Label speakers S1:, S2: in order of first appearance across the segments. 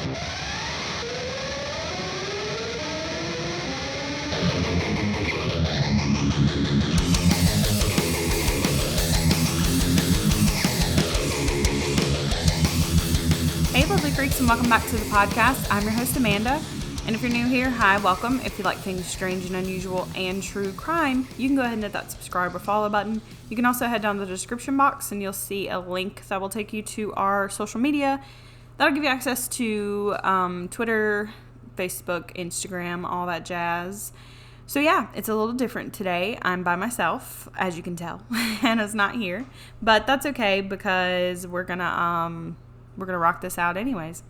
S1: Hey, lovely freaks, and welcome back to the podcast. I'm your host, Amanda, and if you're new here, hi, welcome. If you like things strange and unusual and true crime, you can go ahead and hit that subscribe or follow button. You can also head down to the description box, and you'll see a link that will take you to our social media. That'll give you access to Twitter, Facebook, Instagram, all that jazz. So yeah, it's a little different today. I'm by myself, as you can tell. Hannah's not here, but that's okay because we're gonna rock this out anyways.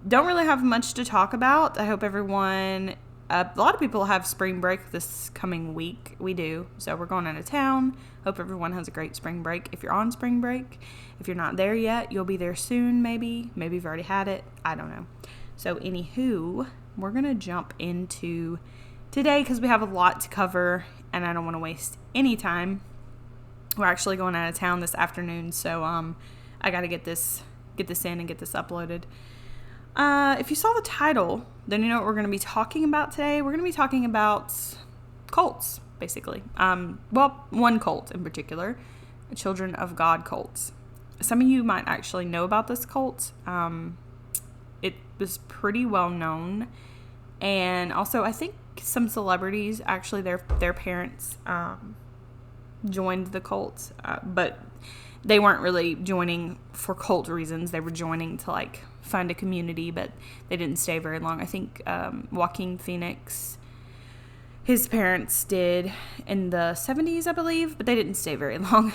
S1: Don't really have much to talk about. I hope everyone, a lot of people have spring break this coming week. We do. So we're going out of town. Hope everyone has a great spring break. If you're on spring break, if you're not there yet, you'll be there soon maybe. Maybe you've already had it. I don't know. So anywho, we're going to jump into today because we have a lot to cover and I don't want to waste any time. We're actually going out of town this afternoon. So I got to get this in and get this uploaded. If you saw the title, then you know what we're going to be talking about today. We're going to be talking about cults, basically. Well, one cult in particular, Children of God cults. Some of you might actually know about this cult. It was pretty well known, and also I think some celebrities, actually their parents joined the cult, but they weren't really joining for cult reasons. They were joining to like find a community, but they didn't stay very long. I think Joaquin Phoenix, his parents did in the 70s, I believe, but they didn't stay very long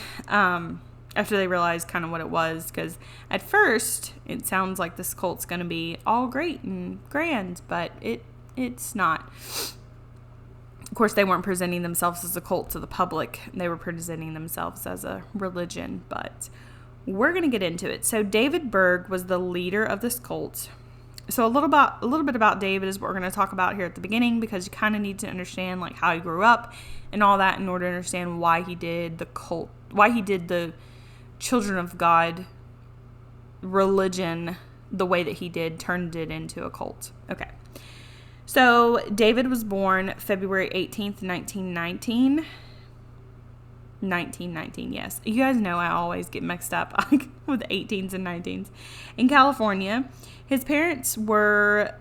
S1: after they realized kind of what it was. Because at first, it sounds like this cult's going to be all great and grand, but it's not. Of course, they weren't presenting themselves as a cult to the public. They were presenting themselves as a religion, but we're going to get into it. So David Berg was the leader of this cult. So a little bit about David is what we're going to talk about here at the beginning, because you kind of need to understand like how he grew up and all that in order to understand why he did the cult, why he did the Children of God religion the way that he did, turned it into a cult. Okay. So, David was born February 18th, 1919. 1919, yes. You guys know I always get mixed up with 18s and 19s. In California, his parents were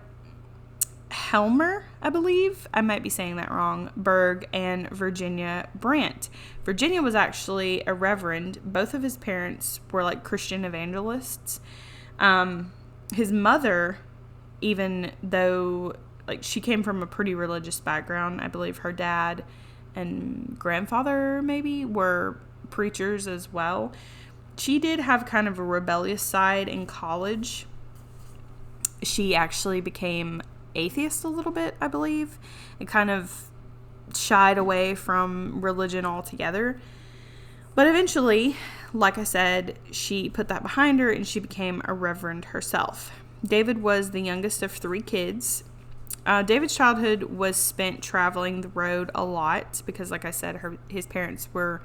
S1: Helmer, I believe. I might be saying that wrong. Berg and Virginia Brandt. Virginia was actually a reverend. Both of his parents were like Christian evangelists. His mother, even though like she came from a pretty religious background, I believe her dad and grandfather maybe were preachers as well. She did have kind of a rebellious side in college. She actually became atheist a little bit, I believe, and kind of shied away from religion altogether. But eventually, like I said, she put that behind her and she became a reverend herself. David was the youngest of 3 kids. David's childhood was spent traveling the road a lot because, like I said, his parents were,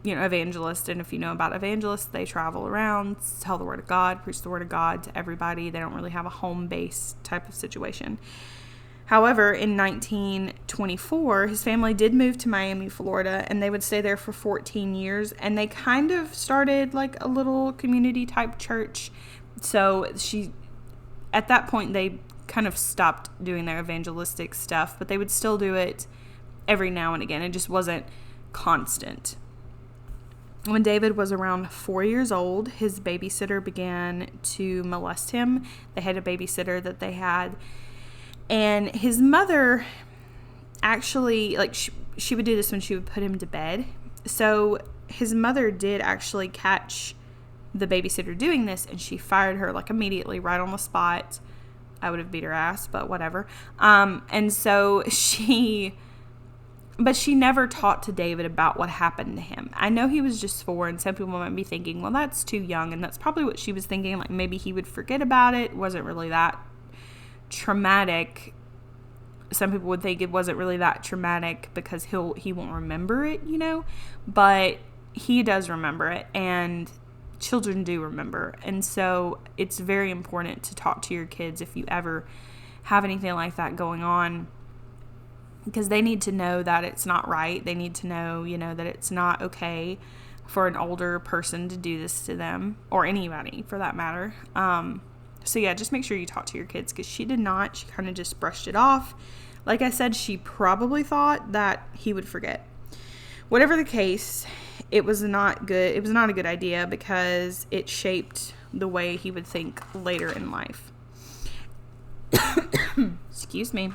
S1: evangelists. And if you know about evangelists, they travel around, tell the word of God, preach the word of God to everybody. They don't really have a home-based type of situation. However, in 1924, his family did move to Miami, Florida, and they would stay there for 14 years. And they kind of started like a little community-type church. So at that point, they kind of stopped doing their evangelistic stuff, but they would still do it every now and again. It just wasn't constant. When David was around 4 years old, his babysitter began to molest him. They had a babysitter that they had, and his mother actually, like, she would do this when she would put him to bed. So his mother did actually catch the babysitter doing this, and she fired her like immediately, right on the spot. I would have beat her ass, but whatever. And so she never talked to David about what happened to him. I know he was just 4, and some people might be thinking, well, that's too young, and that's probably what she was thinking. Like, maybe he would forget about it. It wasn't really that traumatic. Some people would think it wasn't really that traumatic because he won't remember it, but he does remember it. And children do remember. And so it's very important to talk to your kids if you ever have anything like that going on, because they need to know that it's not right. They need to know, that it's not okay for an older person to do this to them, or anybody for that matter. So yeah, just make sure you talk to your kids, because she did not. She kind of just brushed it off. Like I said, she probably thought that he would forget. Whatever the case, it was not good. It was not a good idea, because it shaped the way he would think later in life. Excuse me.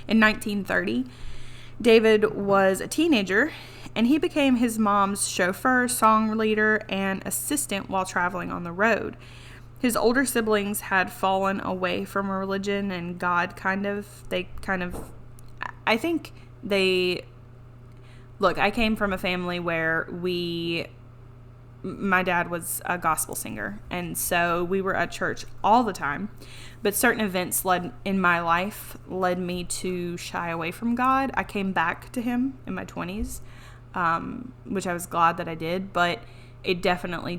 S1: In 1930, David was a teenager, and he became his mom's chauffeur, song leader, and assistant while traveling on the road. His older siblings had fallen away from religion and God, look, I came from a family where my dad was a gospel singer, and so we were at church all the time, but certain events in my life led me to shy away from God. I came back to him in my 20s, which I was glad that I did, but it definitely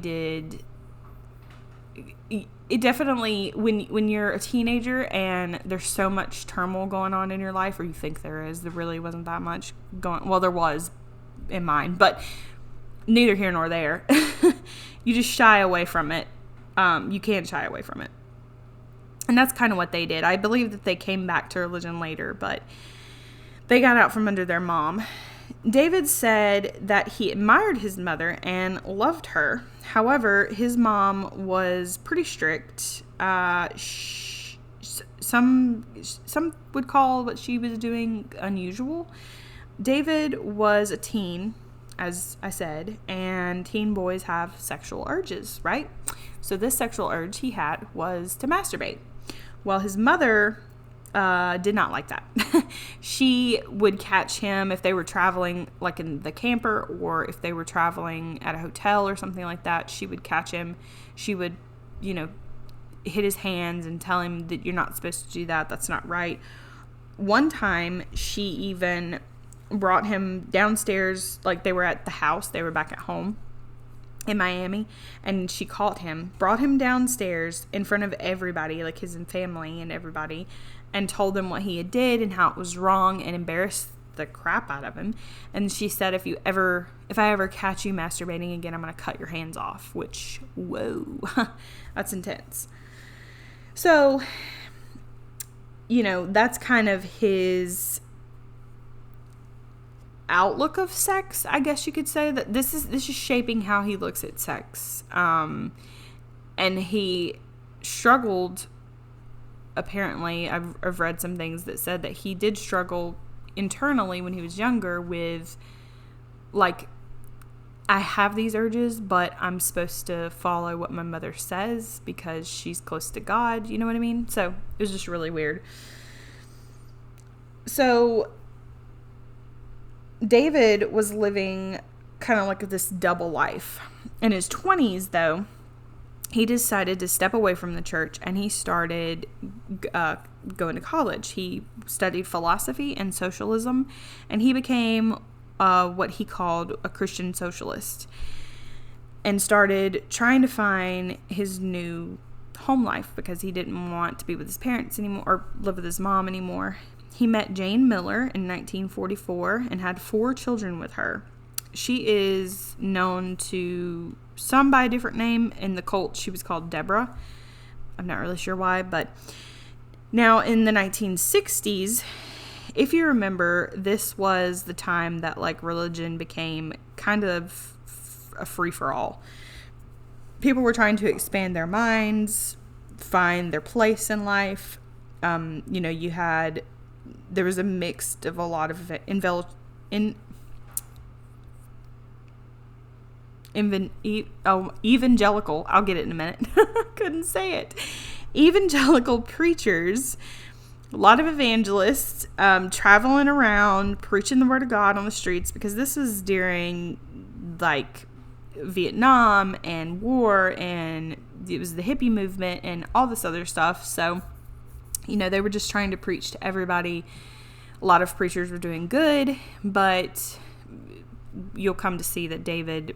S1: when you're a teenager and there's so much turmoil going on in your life, or you think there really wasn't that much going, well, there was in mine, but neither here nor there. You just shy away from it. You can't shy away from it. And that's kind of what they did. I believe that they came back to religion later, but they got out from under their mom. David said that he admired his mother and loved her. However, his mom was pretty strict. Some would call what she was doing unusual. David was a teen, as I said, and teen boys have sexual urges, right? So this sexual urge he had was to masturbate. Well, his mother did not like that. She would catch him if they were traveling like in the camper, or if they were traveling at a hotel or something like that. She would catch him. She would, hit his hands and tell him that you're not supposed to do that. That's not right. One time she even brought him downstairs, like they were at the house. They were back at home in Miami, and she caught him, brought him downstairs in front of everybody, like his family and everybody, and told them what he had did and how it was wrong, and embarrassed the crap out of him. And she said, if I ever catch you masturbating again, I'm going to cut your hands off. Which, whoa, that's intense. So, that's kind of his outlook of sex, I guess you could say. That this is shaping how he looks at sex. And he struggled, apparently. I've read some things that said that he did struggle internally when he was younger with, like, I have these urges, but I'm supposed to follow what my mother says because she's close to God. You know what I mean? So it was just really weird. So David was living kind of like this double life. In his 20s, though, he decided to step away from the church, and he started going to college. He studied philosophy and socialism, and he became what he called a Christian socialist, and started trying to find his new home life because he didn't want to be with his parents anymore or live with his mom anymore. He met Jane Miller in 1944 and had 4 children with her. She is known to some by a different name. In the cult, she was called Deborah. I'm not really sure why, but now in the 1960s, if you remember, this was the time that like religion became kind of a free-for-all. People were trying to expand their minds, find their place in life. There was a mix of a lot of evangelical. I'll get it in a minute. Couldn't say it. Evangelical preachers, a lot of evangelists, traveling around preaching the word of God on the streets, because this was during like Vietnam and war, and it was the hippie movement and all this other stuff. So, they were just trying to preach to everybody. A lot of preachers were doing good, but you'll come to see that David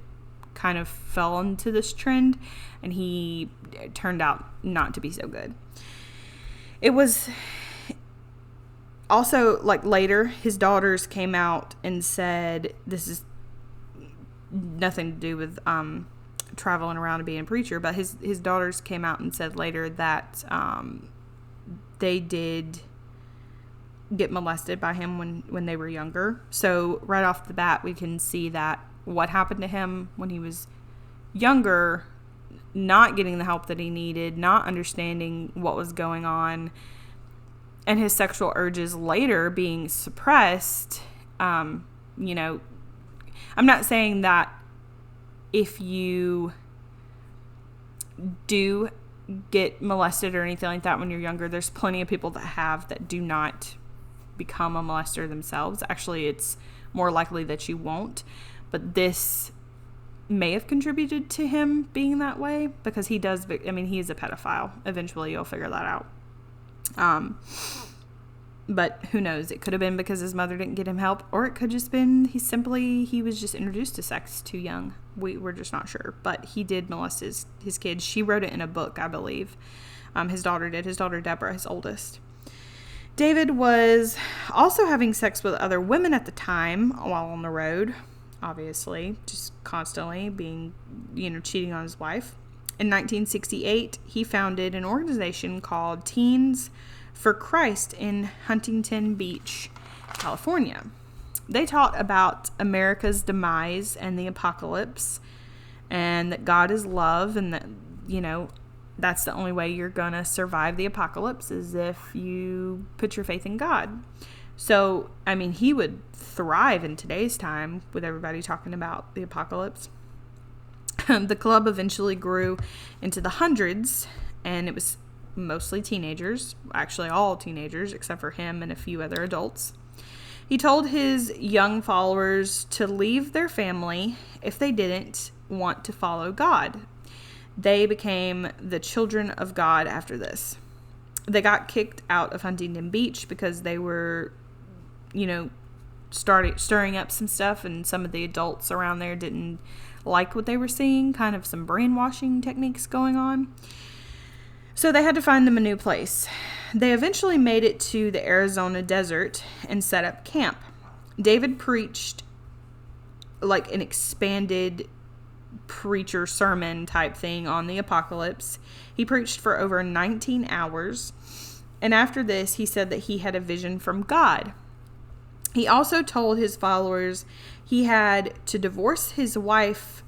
S1: kind of fell into this trend, and he turned out not to be so good. It was also, like, later, his daughters came out and said, this is nothing to do with traveling around and being a preacher, but his daughters came out and said later that they did get molested by him when they were younger. So right off the bat, we can see that what happened to him when he was younger, not getting the help that he needed, not understanding what was going on, and his sexual urges later being suppressed. I'm not saying that if you do get molested or anything like that when you're younger, there's plenty of people that do not become a molester themselves. Actually, it's more likely that you won't. But this may have contributed to him being that way, because he is a pedophile. Eventually, you'll figure that out. But who knows? It could have been because his mother didn't get him help, or it could just been he was just introduced to sex too young. We're just not sure. But he did molest his kids. She wrote it in a book, I believe. His daughter did. His daughter Deborah, his oldest. David was also having sex with other women at the time while on the road, obviously, just constantly being, cheating on his wife. In 1968, he founded an organization called Teens for Christ in Huntington Beach, California. They taught about America's demise and the apocalypse, and that God is love, and that, that's the only way you're going to survive the apocalypse is if you put your faith in God. So, he would thrive in today's time with everybody talking about the apocalypse. The club eventually grew into the hundreds, and it was mostly teenagers, actually all teenagers except for him and a few other adults. He told his young followers to leave their family if they didn't want to follow God. They became the children of God after this. They got kicked out of Huntington Beach because they were, stirring up some stuff, and some of the adults around there didn't like what they were seeing, kind of some brainwashing techniques going on. So they had to find them a new place. They eventually made it to the Arizona desert and set up camp. David preached like an expanded preacher sermon type thing on the apocalypse. He preached for over 19 hours. And after this, he said that he had a vision from God. He also told his followers he had to divorce his wife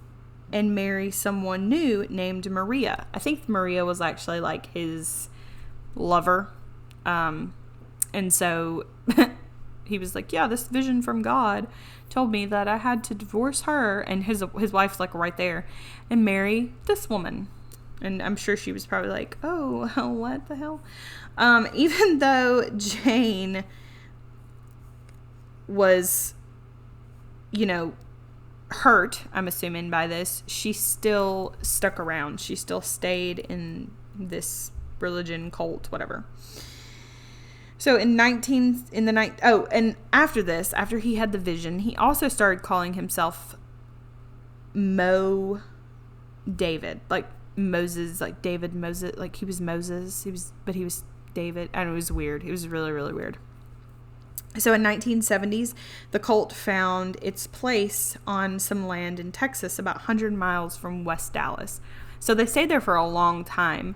S1: and marry someone new named Maria. I think Maria was actually like his lover. And so he was like, yeah, this vision from God told me that I had to divorce her, and his wife's like right there, and marry this woman. And I'm sure she was probably like, oh, what the hell? Even though Jane was, hurt, I'm assuming, by this, she still stuck around. She still stayed in this religion, cult, whatever. So and after this, after he had the vision, he also started calling himself David, like Moses, like David Moses, like he was Moses, but he was David, and it was weird. It was really, really weird. So in 1970s, the cult found its place on some land in Texas, about 100 miles from West Dallas. So they stayed there for a long time.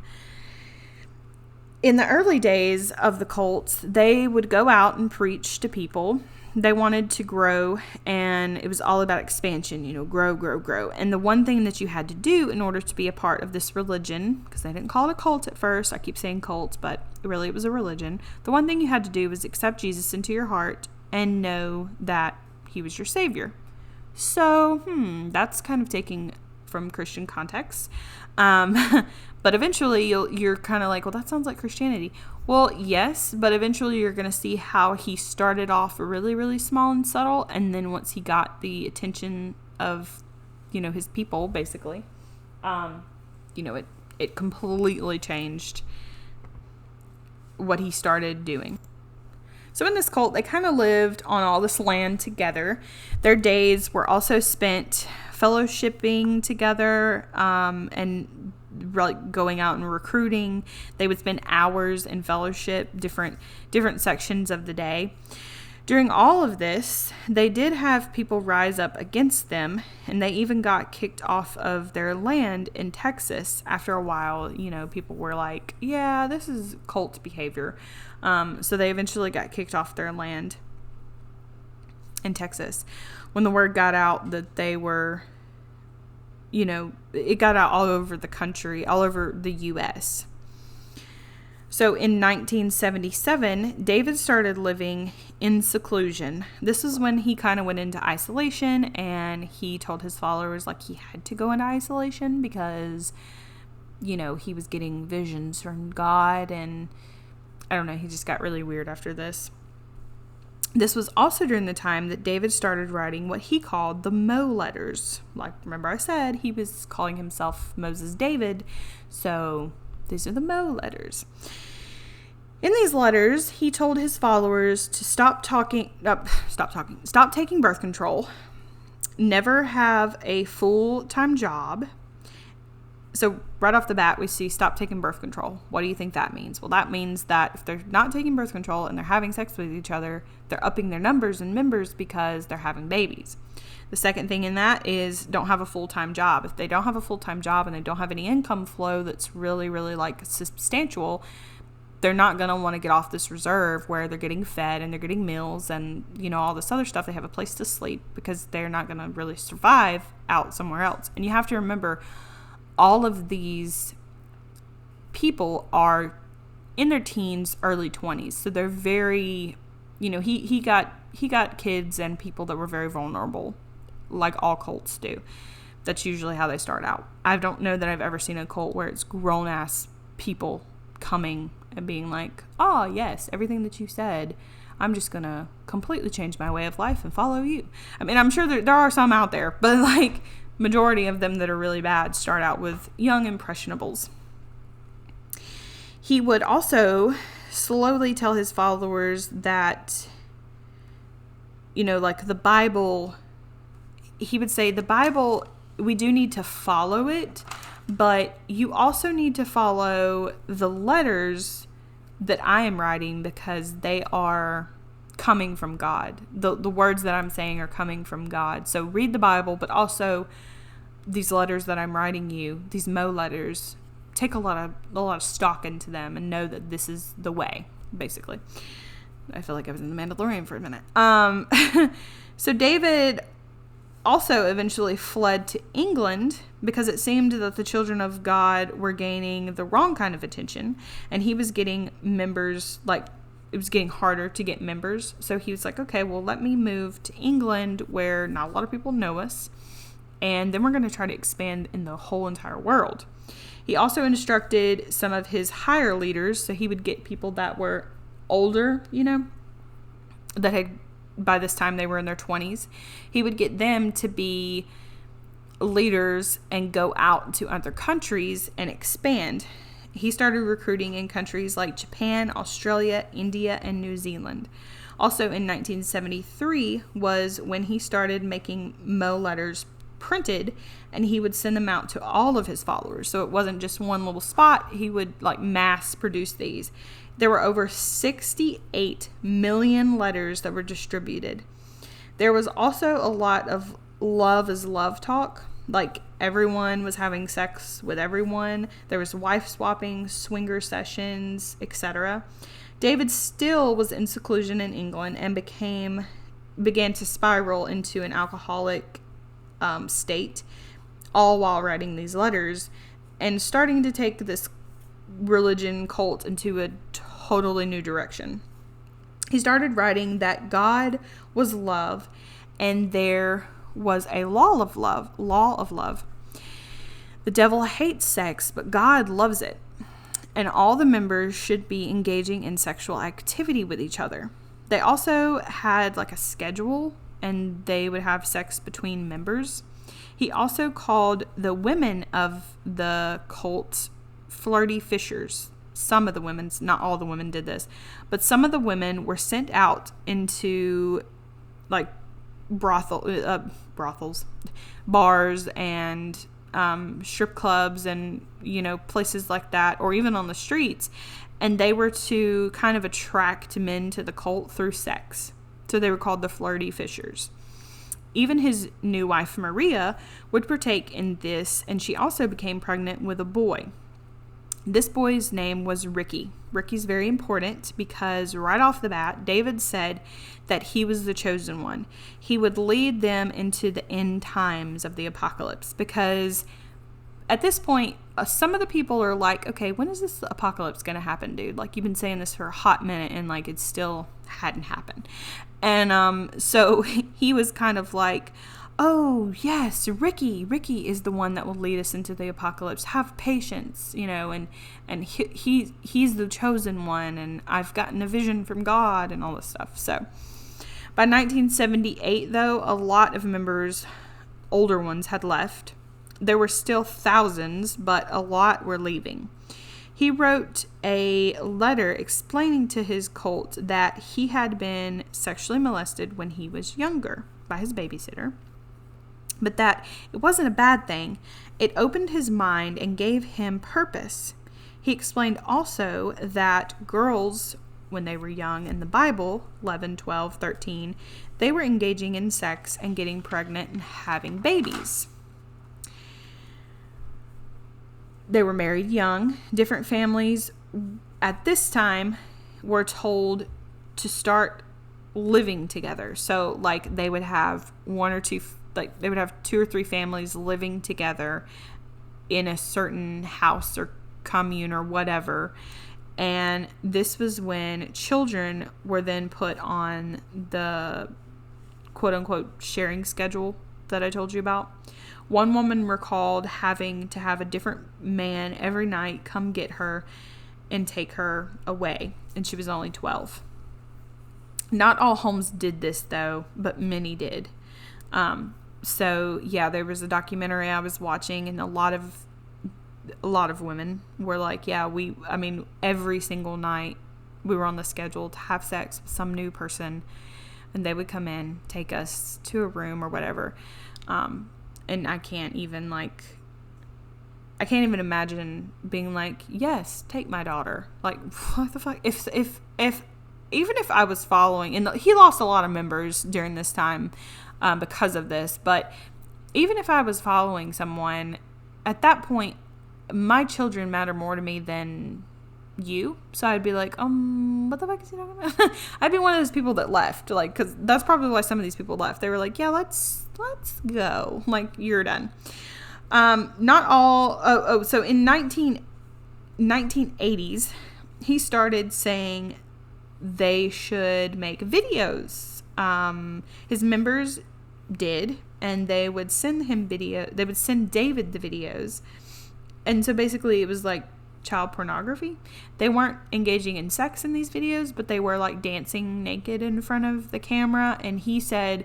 S1: In the early days of the cults, they would go out and preach to people. They wanted to grow, and it was all about expansion, grow. And the one thing that you had to do in order to be a part of this religion, because they didn't call it a cult at first, I keep saying cults, but really it was a religion. The one thing you had to do was accept Jesus into your heart and know that he was your savior. So, that's kind of taking from Christian context. But eventually you're kind of like, well, that sounds like Christianity. Well, yes, but eventually you're going to see how he started off really, really small and subtle. And then once he got the attention of, his people, basically, it completely changed what he started doing. So in this cult, they kind of lived on all this land together. Their days were also spent fellowshipping together, and like going out and recruiting. They would spend hours in fellowship, different sections of the day. During all of this, they did have people rise up against them, and they even got kicked off of their land in Texas. After a while, people were like, yeah, this is cult behavior. So they eventually got kicked off their land in Texas. When the word got out that they were, it got out all over the country, all over the U.S. So in 1977, David started living in seclusion. This is when he kind of went into isolation, and he told his followers like he had to go into isolation because, he was getting visions from God, and I don't know, he just got really weird after this. This was also during the time that David started writing what he called the Mo letters. Like, remember I said he was calling himself Moses David, so these are the Mo letters. In these letters, he told his followers to stop taking birth control, never have a full-time job. So right off the bat, we see stop taking birth control. What do you think that means? Well, that means that if they're not taking birth control and they're having sex with each other, they're upping their numbers and members because they're having babies. The second thing in that is don't have a full-time job. If they don't have a full-time job and they don't have any income flow that's really, really like substantial, they're not going to want to get off this reserve where they're getting fed and they're getting meals and, all this other stuff. They have a place to sleep because they're not going to really survive out somewhere else. And you have to remember, all of these people are in their teens, early 20s. So they're very, he got kids and people that were very vulnerable, like all cults do. That's usually how they start out. I don't know that I've ever seen a cult where it's grown-ass people coming and being like, oh, yes, everything that you said, I'm just going to completely change my way of life and follow you. I mean, I'm sure there are some out there, but like majority of them that are really bad start out with young impressionables. He would also slowly tell his followers that, like the Bible, he would say the Bible, we do need to follow it, but you also need to follow the letters that I am writing because they are coming from God. The words that I'm saying are coming from God. So read the Bible, but also these letters that I'm writing you, these Mo letters, take a lot of stock into them and know that this is the way, basically. I feel like I was in the Mandalorian for a minute. So David also eventually fled to England because it seemed that the children of God were gaining the wrong kind of attention, and he was getting members, like it was getting harder to get members. So he was like, okay, well, let me move to England where not a lot of people know us, and then we're going to try to expand in the whole entire world. He also instructed some of his higher leaders, so he would get people that were older, that had, by this time they were in their 20s. He would get them to be leaders and go out to other countries and expand. He started recruiting in countries like Japan, Australia, India, and New Zealand. Also in 1973 was when he started making Mo letters printed, and he would send them out to all of his followers. So it wasn't just one little spot. He would like mass produce these. There were over 68 million letters that were distributed. There was also a lot of love is love talk. Like everyone was having sex with everyone. There was wife swapping, swinger sessions, etc. David still was in seclusion in England and began to spiral into an alcoholic state, all while writing these letters and starting to take this religion cult into a totally new direction. He started writing that God was love and there was a law of love. The devil hates sex, but God loves it. And all the members should be engaging in sexual activity with each other. They also had like a schedule, and they would have sex between members. He also called the women of the cult flirty fishers. Some of the women, not all the women did this, but some of the women were sent out into like brothels, bars, and strip clubs, and places like that, or even on the streets, and they were to kind of attract men to the cult through sex. So they were called the flirty fishers. Even his new wife Maria would partake in this, and she also became pregnant with a boy. This boy's name was Ricky. Ricky's very important because right off the bat, David said that he was the chosen one. He would lead them into the end times of the apocalypse, because at this point, some of the people are like, okay, when is this apocalypse going to happen, dude? Like, you've been saying this for a hot minute, and like it still hadn't happened. And so he was kind of like, oh yes, Ricky is the one that will lead us into the apocalypse. Have patience, and he's the chosen one, and I've gotten a vision from God and all this stuff. So by 1978, though, a lot of members, older ones, had left. There were still thousands, but a lot were leaving. He wrote a letter explaining to his cult that he had been sexually molested when he was younger by his babysitter, but that it wasn't a bad thing. It opened his mind and gave him purpose. He explained also that girls, when they were young in the Bible, 11, 12, 13, they were engaging in sex and getting pregnant and having babies. They were married young. Different families at this time were told to start living together. So like they would have they would have 2 or 3 families living together in a certain house or commune or whatever. And this was when children were then put on the quote unquote sharing schedule that I told you about. One woman recalled having to have a different man every night come get her and take her away, and she was only 12. Not all homes did this, though, but many did. So, yeah, there was a documentary I was watching, and a lot of women were like, yeah, every single night we were on the schedule to have sex with some new person, and they would come in, take us to a room or whatever. And I can't even imagine being like, yes, take my daughter. Like, what the fuck? Even if I was following, and he lost a lot of members during this time because of this, but even if I was following someone, at that point, my children matter more to me than you. So I'd be like, what the fuck is he talking about? I'd be one of those people that left, like, because that's probably why some of these people left. They were like, yeah, let's go. Like, you're done. Not all. So in 1980s, he started saying they should make videos. His members did, and they would send him video. They would send David the videos. And so basically it was like child pornography. They weren't engaging in sex in these videos, but they were like dancing naked in front of the camera. And he said,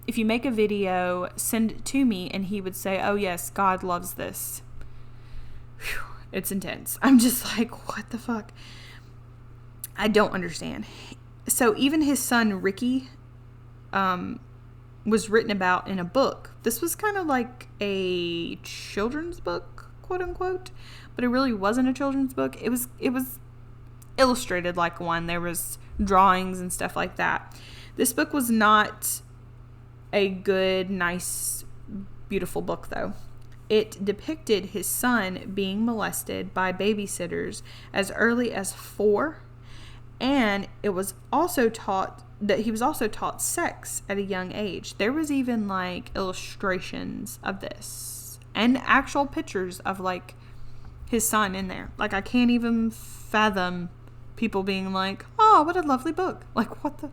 S1: if you make a video, send it to me. And he would say, oh yes, God loves this. Whew, it's intense. I'm just like, what the fuck? I don't understand. So even his son, Ricky, was written about in a book. This was kind of like a children's book, quote unquote, but it really wasn't a children's book. It was illustrated like one. There was drawings and stuff like that. This book was not a good, nice, beautiful book, though. It depicted his son being molested by babysitters as early as 4, and it was also taught that he was also taught sex at a young age. There was even like illustrations of this and actual pictures of like his son in there. Like, I can't even fathom people being like, oh, what a lovely book. Like, what the...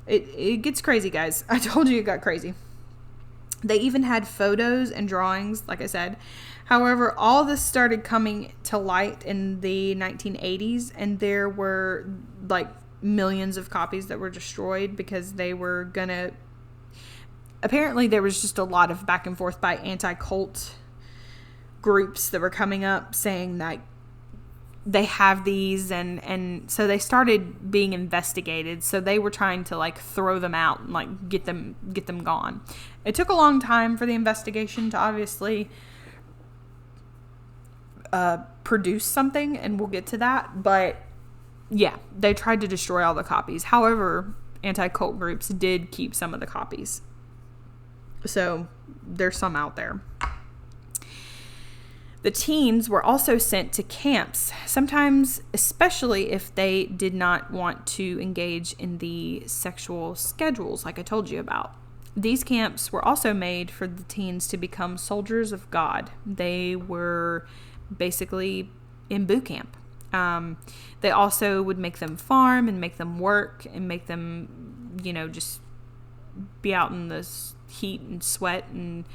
S1: It gets crazy, guys. I told you it got crazy. They even had photos and drawings, like I said. However, all this started coming to light in the 1980s, and there were like millions of copies that were destroyed because they were gonna... Apparently, there was just a lot of back and forth by anti-cult groups that were coming up saying that they have these, and so they started being investigated. So they were trying to like throw them out and like get them gone. It took a long time for the investigation to obviously produce something, and we'll get to that. But yeah, they tried to destroy all the copies. However, anti-cult groups did keep some of the copies. So there's some out there. The teens were also sent to camps, sometimes especially if they did not want to engage in the sexual schedules like I told you about. These camps were also made for the teens to become soldiers of God. They were basically in boot camp. They also would make them farm and make them work and make them, just be out in the heat and sweat and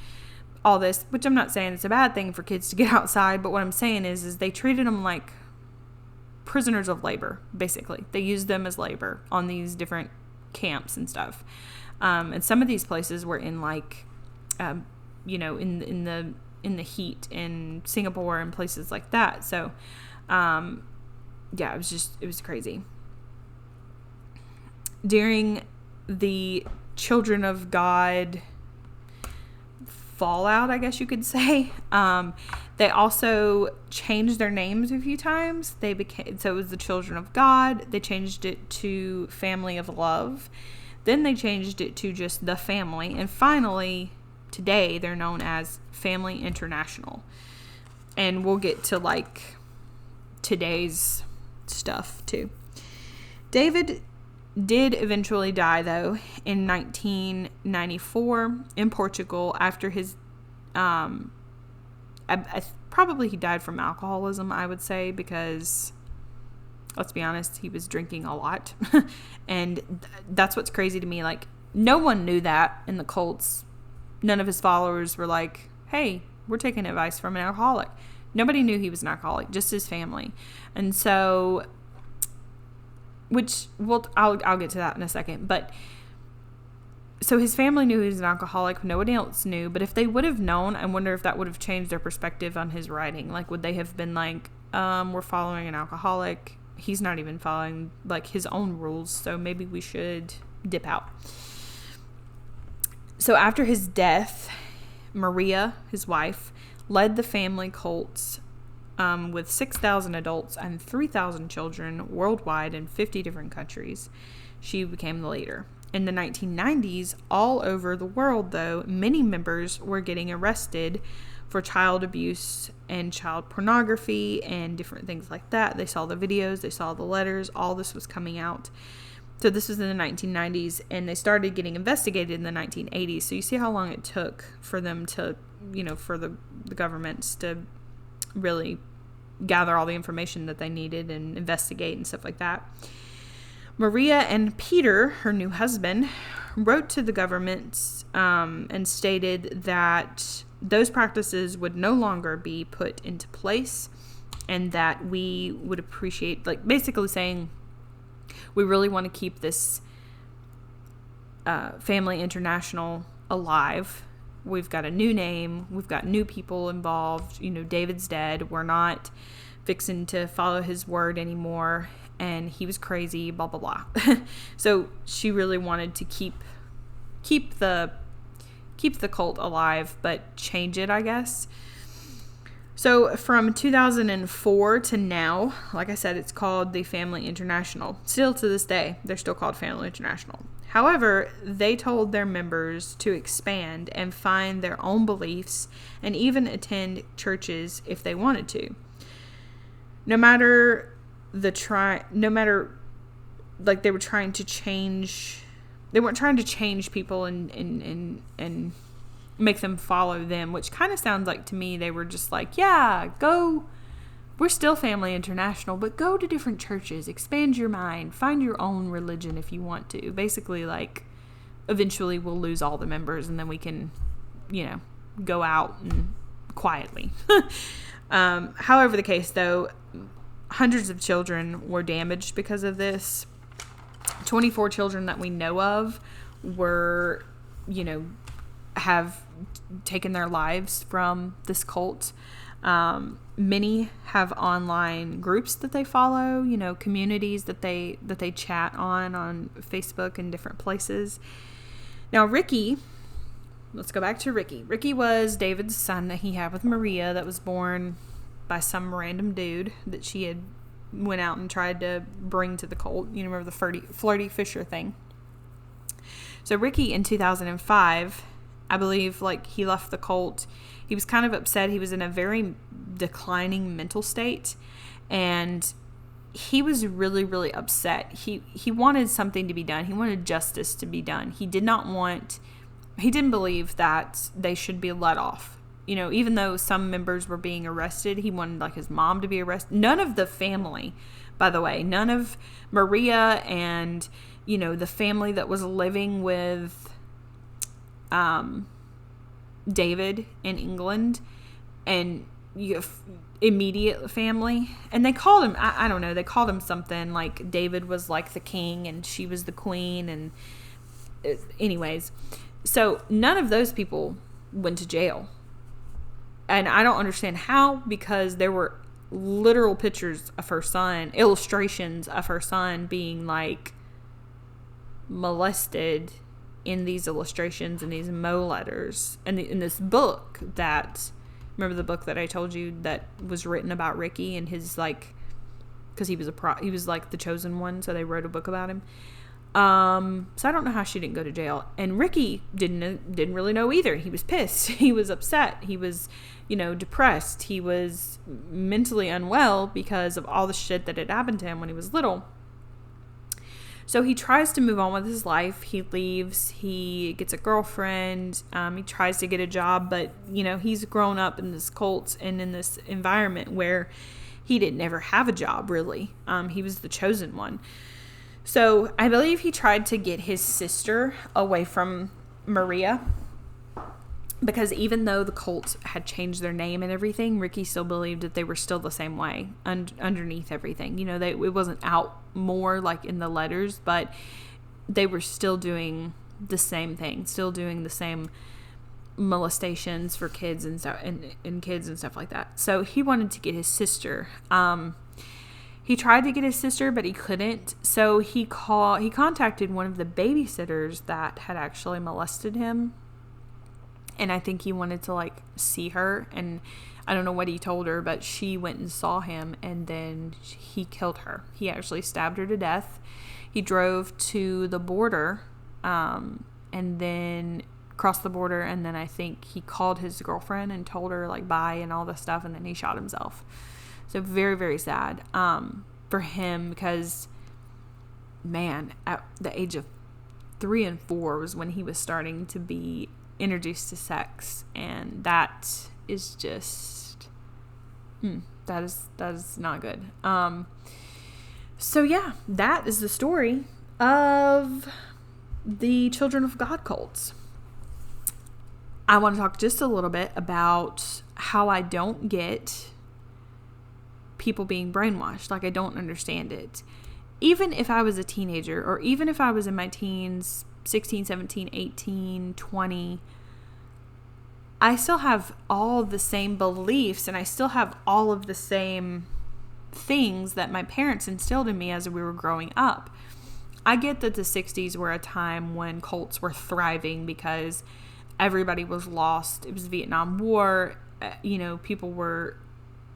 S1: all this, which I'm not saying it's a bad thing for kids to get outside, but what I'm saying is they treated them like prisoners of labor, basically. They used them as labor on these different camps and stuff. And some of these places were in like, in the heat in Singapore and places like that. So, it was crazy. During the Children of God fallout, I guess you could say, they also changed their names a few times. So it was the Children of God. They changed it to Family of Love. Then they changed it to just the Family. And finally, today, they're known as Family International. And we'll get to like today's stuff too. David did eventually die, though, in 1994 in Portugal after his, probably he died from alcoholism, I would say, because, let's be honest, he was drinking a lot. And that's what's crazy to me. Like, no one knew that in the cults. None of his followers were like, hey, we're taking advice from an alcoholic. Nobody knew he was an alcoholic, just his family. And so, I'll get to that in a second. But so his family knew he was an alcoholic. Nobody else knew. But if they would have known, I wonder if that would have changed their perspective on his writing. Like, would they have been like, we're following an alcoholic. He's not even following like his own rules. So maybe we should dip out. So after his death, Maria, his wife, led the family cults with 6,000 adults and 3,000 children worldwide in 50 different countries. She became the leader. In the 1990s, all over the world, though, many members were getting arrested for child abuse and child pornography and different things like that. They saw the videos, they saw the letters, all this was coming out. So this was in the 1990s, and they started getting investigated in the 1980s. So you see how long it took for them to, for the governments to really gather all the information that they needed and investigate and stuff like that. Maria and Peter, her new husband, wrote to the government and stated that those practices would no longer be put into place, and that we would appreciate, like basically saying, we really want to keep this Family International alive. We've got a new name. We've got new people involved. David's dead. We're not fixing to follow his word anymore. And he was crazy, blah, blah, blah. So she really wanted to keep the cult alive, but change it, I guess. So from 2004 to now, like I said, it's called the Family International. Still to this day, they're still called Family International. However, they told their members to expand and find their own beliefs and even attend churches if they wanted to. No matter like they were trying to change, they weren't trying to change people and make them follow them, which kind of sounds like to me they were just like, yeah, go, we're still Family International, but go to different churches, expand your mind, find your own religion if you want to. Basically, like, eventually we'll lose all the members and then we can, go out and quietly. However the case, though, hundreds of children were damaged because of this. 24 children that we know of were, have taken their lives from this cult. Many have online groups that they follow, communities that they chat on Facebook and different places. Now, Ricky, let's go back to Ricky. Ricky was David's son that he had with Maria that was born by some random dude that she had went out and tried to bring to the cult. You remember the flirty Fisher thing. So Ricky in 2005, I believe, he left the cult. He was kind of upset. He was in a very declining mental state, and he was really, really upset. He wanted something to be done. He wanted justice to be done. He didn't believe that they should be let off. Even though some members were being arrested, he wanted his mom to be arrested. None of the family, by the way, none of Maria and, the family that was living with David in England and immediate family. And they called him, I don't know, they called him something like David was like the king and she was the queen. And anyways, so none of those people went to jail. And I don't understand how, because there were literal pictures of her son, illustrations of her son being molested in these illustrations and these Mo letters and in this book that, remember the book that I told you that was written about Ricky and his because he was the chosen one, so they wrote a book about him. So I don't know how she didn't go to jail. And Ricky didn't really know either. He was pissed. He was upset. He was, depressed. He was mentally unwell because of all the shit that had happened to him when he was little. So he tries to move on with his life. He leaves. He gets a girlfriend. He tries to get a job, but, he's grown up in this cult and in this environment where he didn't ever have a job, really. He was the chosen one. So I believe he tried to get his sister away from Maria, because even though the cult had changed their name and everything, Ricky still believed that they were still the same way underneath everything. It wasn't out more in the letters, but they were still doing the same thing, still doing the same molestations for kids and stuff and kids and stuff like that. So he wanted to get his sister. He tried to get his sister, but he couldn't. So he contacted one of the babysitters that had actually molested him. And I think he wanted to see her, and I don't know what he told her, but she went and saw him, and then he killed her. He actually stabbed her to death. He drove to the border, and then crossed the border, and then I think he called his girlfriend and told her bye and all this stuff, and then he shot himself. So very, very sad for him, because, man, at the age of 3 and 4 was when he was starting to be introduced to sex, and that is just that is not good. So yeah, that is the story of the Children of God cults. I want to talk just a little bit about how I don't get people being brainwashed. I don't understand it. Even if I was a teenager, or even if I was in my teens, 16, 17, 18, 20, I still have all the same beliefs, and I still have all of the same things that my parents instilled in me as we were growing up. I get that the 60s were a time when cults were thriving because everybody was lost. It was the Vietnam War. People were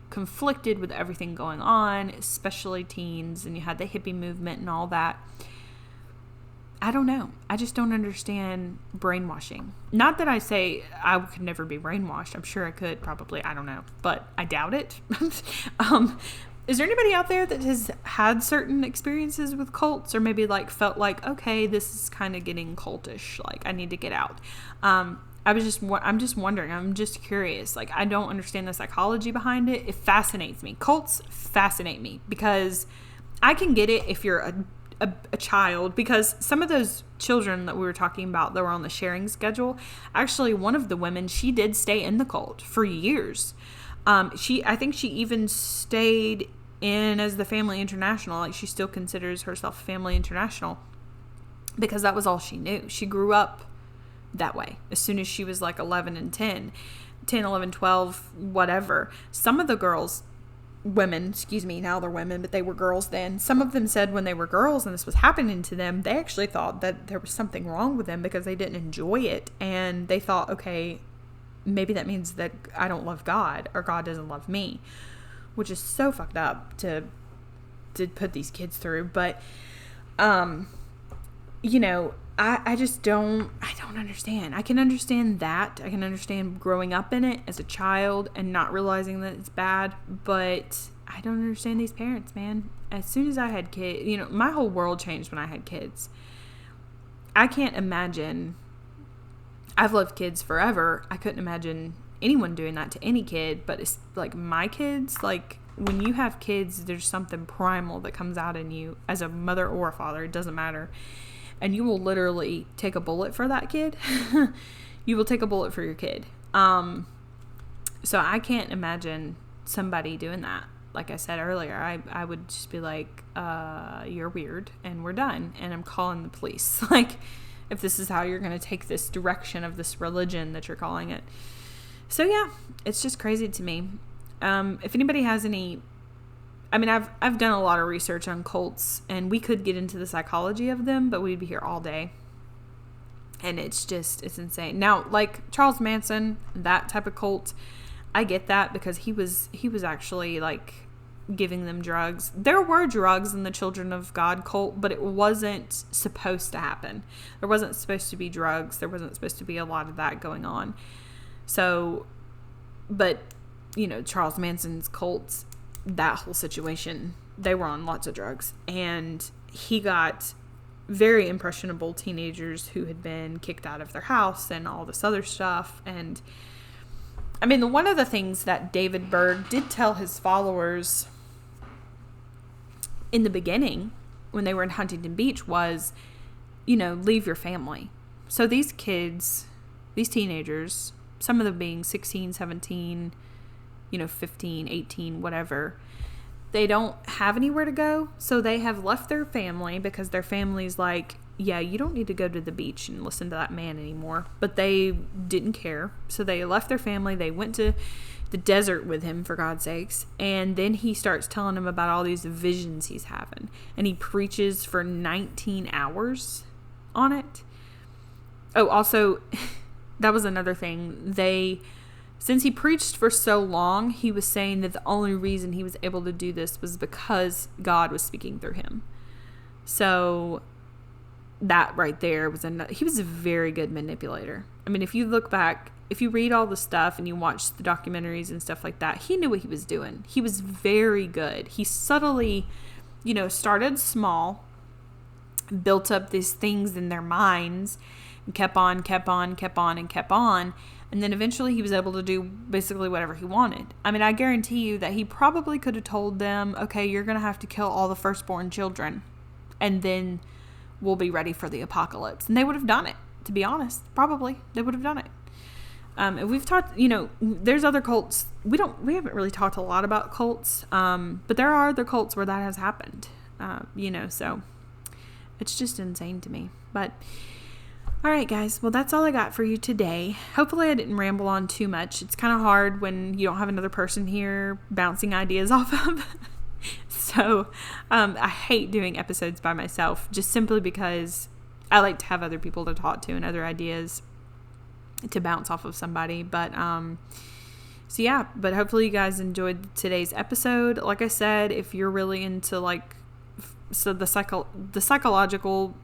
S1: conflicted with everything going on, especially teens, and you had the hippie movement and all that. I don't know. I just don't understand brainwashing. Not that I say I could never be brainwashed. I'm sure I could, probably. I don't know. But I doubt it. Is there anybody out there that has had certain experiences with cults, or maybe felt okay, this is kind of getting cultish. I need to get out. I'm just wondering. I'm just curious. I don't understand the psychology behind it. It fascinates me. Cults fascinate me because I can get it if you're a child, because some of those children that we were talking about that were on the sharing schedule, actually one of the women, she did stay in the cult for years. I think she even stayed in as the Family International. She still considers herself Family International because that was all she knew. She grew up that way as soon as she was 11 and 10. 10, 11, 12, whatever. Some of the girls, women, now they're women, but they were girls then. Some of them said when they were girls and this was happening to them, they actually thought that there was something wrong with them because they didn't enjoy it. And they thought, okay, maybe that means that I don't love God or God doesn't love me, which is so fucked up to put these kids through. But, I just don't understand. I can understand that. I can understand growing up in it as a child and not realizing that it's bad, but I don't understand these parents, man. As soon as I had kids, my whole world changed when I had kids. I can't imagine. I've loved kids forever. I couldn't imagine anyone doing that to any kid, but it's like my kids, like when you have kids, there's something primal that comes out in you as a mother or a father. It doesn't matter. And you will literally take a bullet for that kid. You will take a bullet for your kid. So I can't imagine somebody doing that. Like I said earlier, I would just be like, you're weird and we're done. And I'm calling the police. Like, if this is how you're going to take this direction of this religion that you're calling it. So yeah, it's just crazy to me. If anybody has any, I've done a lot of research on cults, and we could get into the psychology of them, but we'd be here all day. And it's insane. Now, like Charles Manson, that type of cult, I get that because he was actually like giving them drugs. There were drugs in the Children of God cult, but it wasn't supposed to happen. There wasn't supposed to be drugs. There wasn't supposed to be a lot of that going on. So, but, Charles Manson's cults, that whole situation, they were on lots of drugs, and he got very impressionable teenagers who had been kicked out of their house and all this other stuff. And one of the things that David Berg did tell his followers in the beginning when they were in Huntington Beach was, leave your family. So these kids, these teenagers, some of them being 16, 17, 15, 18, whatever, they don't have anywhere to go. So they have left their family because their family's like, yeah, you don't need to go to the beach and listen to that man anymore. But they didn't care. So they left their family. They went to the desert with him, for God's sakes. And then he starts telling them about all these visions he's having. And he preaches for 19 hours on it. Oh, also, that was another thing. Since he preached for so long, he was saying that the only reason he was able to do this was because God was speaking through him. So that right there was he was a very good manipulator. If you look back, if you read all the stuff and you watch the documentaries and stuff like that, he knew what he was doing. He was very good. He subtly, started small, built up these things in their minds, and kept on. And then eventually he was able to do basically whatever he wanted. I guarantee you that he probably could have told them, okay, you're going to have to kill all the firstborn children, and then we'll be ready for the apocalypse. And they would have done it, to be honest. Probably. They would have done it. And we've talked, there's other cults. We haven't really talked a lot about cults, but there are other cults where that has happened, so it's just insane to me. But all right, guys. Well, that's all I got for you today. Hopefully I didn't ramble on too much. It's kind of hard when you don't have another person here bouncing ideas off of. So I hate doing episodes by myself just simply because I like to have other people to talk to and other ideas to bounce off of somebody. But so yeah, but hopefully you guys enjoyed today's episode. Like I said, if you're really into the psychological,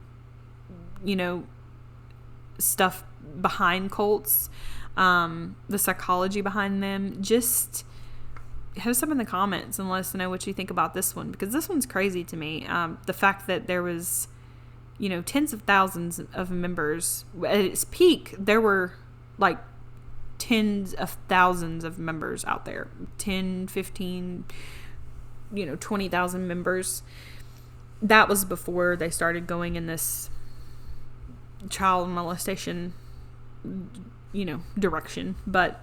S1: stuff behind cults, the psychology behind them, just have some in the comments and let us know what you think about this one, because this one's crazy to me. The fact that there was, tens of thousands of members. At its peak, there were like tens of thousands of members out there, 10, 15, 20,000 members. That was before they started going in this child molestation, direction. But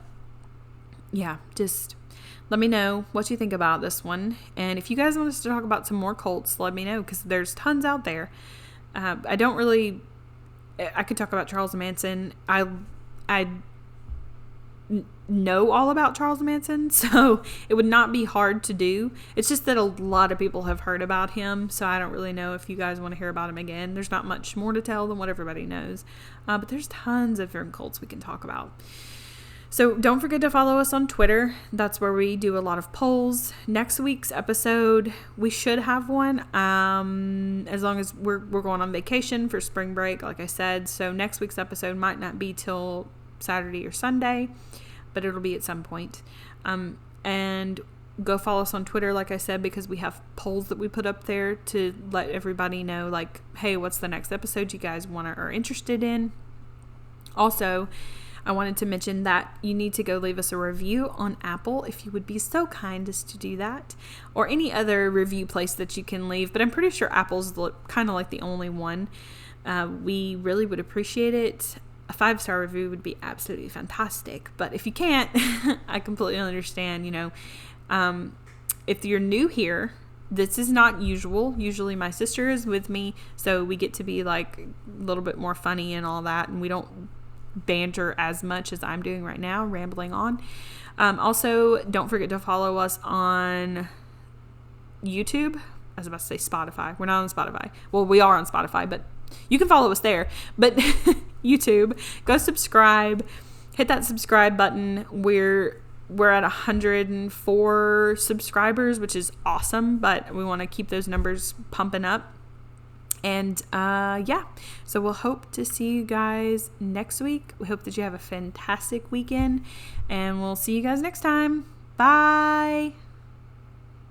S1: yeah, just let me know what you think about this one. And if you guys want us to talk about some more cults, let me know, because there's tons out there. I could talk about Charles Manson. know all about Charles Manson, so it would not be hard to do. It's just that a lot of people have heard about him, so I don't really know if you guys want to hear about him again. There's not much more to tell than what everybody knows, but there's tons of different cults we can talk about. So don't forget to follow us on Twitter. That's where we do a lot of polls. Next week's episode, we should have one, as long as we're going on vacation for spring break, like I said. So next week's episode might not be till Saturday or Sunday, but it'll be at some point. And go follow us on Twitter, like I said, because we have polls that we put up there to let everybody know, like, hey, what's the next episode you guys are interested in? Also, I wanted to mention that you need to go leave us a review on Apple, if you would be so kind as to do that, or any other review place that you can leave. But I'm pretty sure Apple's kind of like the only one. We really would appreciate it. A 5-star review would be absolutely fantastic. But if you can't, I completely understand. If you're new here, this is not usual. Usually my sister is with me, so we get to be like a little bit more funny and all that, and we don't banter as much as I'm doing right now, rambling on. Also, don't forget to follow us on YouTube. I was about to say Spotify. We're not on Spotify. Well, we are on Spotify, but you can follow us there. But YouTube, go subscribe, hit that subscribe button. We're at 104 subscribers, which is awesome, but we want to keep those numbers pumping up. And so we'll hope to see you guys next week. We hope that you have a fantastic weekend, and we'll see you guys next time. Bye.